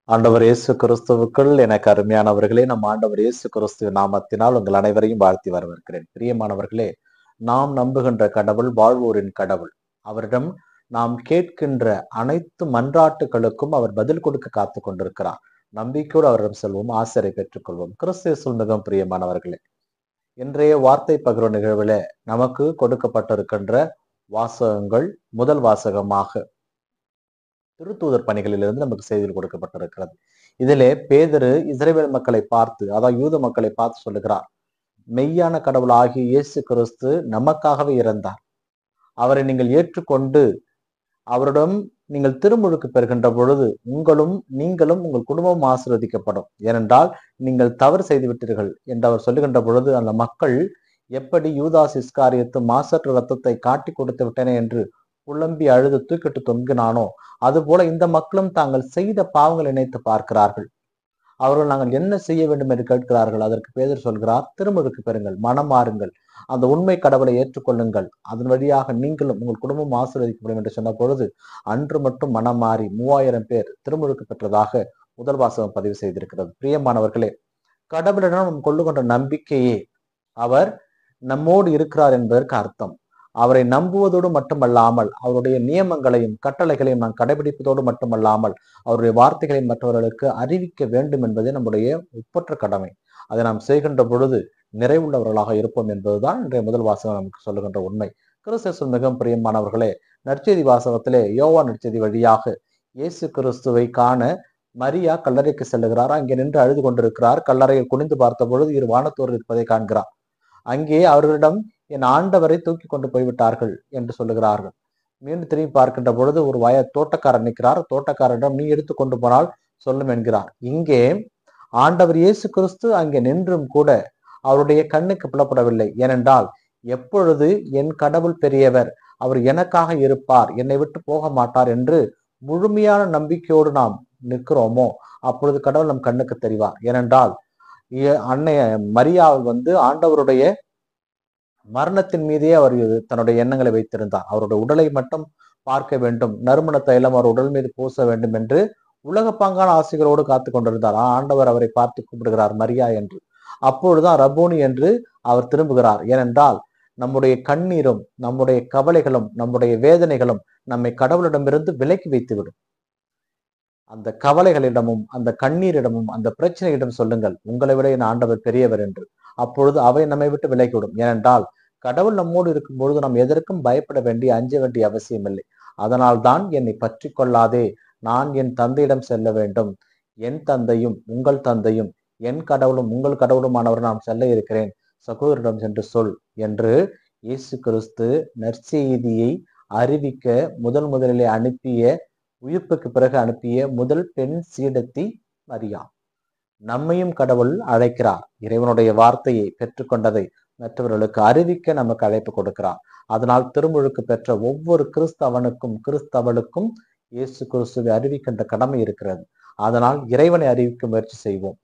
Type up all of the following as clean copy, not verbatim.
ஆண்டவர் இயேசு கிறிஸ்துவுக்குள் எனக்கு அருமையானவர்களே, நம் ஆண்டவர் இயேசு கிறிஸ்துவின் நாமத்தினால் உங்கள் அனைவரையும் வாழ்த்தி வரவேற்கிறேன். பிரியமானவர்களே, நாம் நம்புகின்ற கடவுள் வாழ்வோரின் கடவுள். அவரிடம் நாம் கேட்கின்ற அனைத்து மன்றாட்டுகளுக்கும் அவர் பதில் கொடுக்க காத்து கொண்டிருக்கிறார். நம்பிக்கையோடு அவரிடம் செல்வோம், ஆசிரை பெற்றுக்கொள்வோம். கிறிஸ்து இயேசுவில் மிகவும் பிரியமானவர்களே, இன்றைய வார்த்தை பகிர்வு நிகழ்வுல நமக்கு கொடுக்கப்பட்டிருக்கின்ற வாசகங்கள், முதல் வாசகமாக திருத்தூதர் பணிகளிலிருந்து நமக்கு செய்திகள் கொடுக்கப்பட்டிருக்கிறது. இதிலே பேதுரு இஸ்ரவேல் மக்களை பார்த்து, அதாவது யூத மக்களை பார்த்து சொல்லுகிறார், மெய்யான கடவுள் ஆகிய இயேசு கிறிஸ்து நமக்காகவே இறந்தார். அவரை நீங்கள் ஏற்றுக்கொண்டு அவரிடம் நீங்கள் திருமுழுக்கு பெறுகின்ற பொழுது நீங்களும் உங்கள் குடும்பமும் ஆசீர்வதிக்கப்படும். ஏனென்றால் நீங்கள் தவறு செய்து விட்டீர்கள் என்று அவர் சொல்லுகின்ற பொழுது அந்த மக்கள் எப்படி யூதாஸ் இஸ்காரியத்து மாசற்ற ரத்தத்தை காட்டி கொடுத்து விட்டனே என்று புலம்பி அழுது தூக்கிட்டு தொங்கினானோ, அதுபோல இந்த மக்களும் தாங்கள் செய்த பாவங்களை நினைத்து பார்க்கிறார்கள். அவர்கள் நாங்கள் என்ன செய்ய வேண்டும் என்று கேட்கிறார்கள். அதற்கு பேதுரு சொல்கிறார், திருமுழுக்கு பெறுங்கள், மனம் மாறுங்கள், அந்த உண்மை கடவுளை ஏற்றுக்கொள்ளுங்கள், அதன் வழியாக நீங்களும் உங்கள் குடும்பம் ஆசீர்வதிக்கப்படும் என்று சொன்ன பொழுது அன்று மட்டும் மனம் மாறி 3000 பேர் திருமுழுக்கு பெற்றதாக முதல் வாசகம் பதிவு செய்திருக்கிறது. பிரியமானவர்களே, கடவுளிடம் நாம் கொள்ளுகின்ற நம்பிக்கையே அவர் நம்மோடு இருக்கிறார் என்பதற்கு அர்த்தம். அவரை நம்புவதோடு மட்டுமல்லாமல் அவருடைய நியமங்களையும் கட்டளைகளையும் நாம் கடைபிடிப்பதோடு மட்டுமல்லாமல் அவருடைய வார்த்தைகளை மற்றவர்களுக்கு அறிவிக்க வேண்டும் என்பதே நம்முடைய ஒப்பற்ற கடமை. அதை நாம் செய்கின்ற பொழுது நிறைவுள்ளவர்களாக இருப்போம் என்பதுதான் இன்றைய முதல் வாசகம் நமக்கு சொல்லுகின்ற உண்மை. கிறிஸ்து மிகவும் பிரியமானவர்களே, நற்செய்தி வாசகத்திலே யோவான் நற்செய்தி வழியாக இயேசு கிறிஸ்துவை காண மரியா கல்லறைக்கு செல்லுகிறார். அங்கே நின்று அழுது கொண்டிருக்கிறார். கல்லறையில் குனிந்து பார்த்த பொழுது 2 வானத்தோர் இருப்பதை காண்கிறார். அங்கே அவர்களிடம் என் ஆண்டவரை தூக்கி கொண்டு போய்விட்டார்கள் என்று சொல்லுகிறார்கள். மீண்டும் திரும்பி பார்க்கின்ற பொழுது ஒரு தோட்டக்காரர் நிற்கிறார். தோட்டக்காரரிடம் நீ எடுத்து கொண்டு போனால் சொல்லும் என்கிறார். இங்கே ஆண்டவர் இயேசு கிறிஸ்து அங்கே நின்றும் கூட அவருடைய கண்ணுக்கு புலப்படவில்லை. ஏனென்றால் எப்பொழுது என் கடவுள் பெரியவர், அவர் எனக்காக இருப்பார், என்னை விட்டு போக மாட்டார் என்று முழுமையான நம்பிக்கையோடு நாம் நிற்கிறோமோ அப்பொழுது கடவுள் நம் கண்ணுக்கு தெரிவார். ஏனென்றால் அன்னை மரியாள் ஆண்டவருடைய மரணத்தின் மீதே அவர் தன்னுடைய எண்ணங்களை வைத்திருந்தார். அவருடைய உடலை மட்டும் பார்க்க வேண்டும், நறுமண தைலம் அவர் உடல் மீது பூச வேண்டும் என்று உலக பாங்கான ஆசைகளோடு காத்து கொண்டிருந்தார். ஆண்டவர் அவரை பார்த்து கூப்பிடுகிறார் மரியா என்று. அப்பொழுதுதான் ரபோனி என்று அவர் திரும்புகிறார். ஏனென்றால் நம்முடைய கண்ணீரும் நம்முடைய கவலைகளும் நம்முடைய வேதனைகளும் நம்மை கடவுளிடமிருந்து விலக்கி வைத்துவிடும். அந்த கவலைகளிடமும் அந்த கண்ணீரிடமும் அந்த பிரச்சனையிடம் சொல்லுங்கள், உங்களை விட என் ஆண்டவர் பெரியவர் என்று. அப்பொழுது அவை நம்மை விட்டு விலகிவிடும். ஏனென்றால் கடவுள் நம்மோடு இருக்கும் பொழுது நாம் எதற்கும் பயப்பட வேண்டிய அஞ்ச வேண்டிய அவசியம் இல்லை. அதனால் தான் என்னை பற்றி கொள்ளாதே, நான் என் தந்தையிடம் செல்ல வேண்டும், என் தந்தையும் உங்கள் தந்தையும் என் கடவுளும் உங்கள் கடவுளுமானவர் நாம் செல்ல இருக்கிறேன், சகோதரிடம் சென்று சொல் என்று இயேசு கிறிஸ்து நற்செய்தியை அறிவிக்க முதலிலே அனுப்பிய, உயிர்ப்புக்கு பிறகு அனுப்பிய முதல் பெண் சீடத்தி மரியா. நம்மையும் கடவுள் அழைக்கிறார். இறைவனுடைய வார்த்தையை பெற்றுக்கொண்டதை மற்றவர்களுக்கு அறிவிக்க நமக்கு அழைப்பு கொடுக்கிறார். அதனால் திருமுழுக்கு பெற்ற ஒவ்வொரு கிறிஸ்தவனுக்கும் இயேசு கிறிஸ்துவை அறிவிக்கின்ற கடமை இருக்கிறது. அதனால் இறைவனை அறிவிக்க முயற்சி செய்வோம்.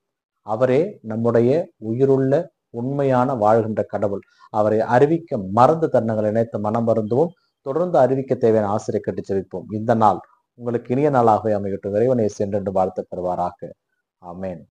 அவரே நம்முடைய உயிருள்ள உண்மையான வாழ்கின்ற கடவுள். அவரை அறிவிக்க மறந்த தருணங்களை நினைத்து மனம் வருந்துவோம். தொடர்ந்து அறிவிக்க தேவையான ஆசிரியை கட்டி செவிப்போம். இந்த நாள் உங்களுக்கு இனிய நாளாகவே அமையட்டும். இறைவனை சென்று வாழ்த்து பெறுவாராக. ஆமேன்.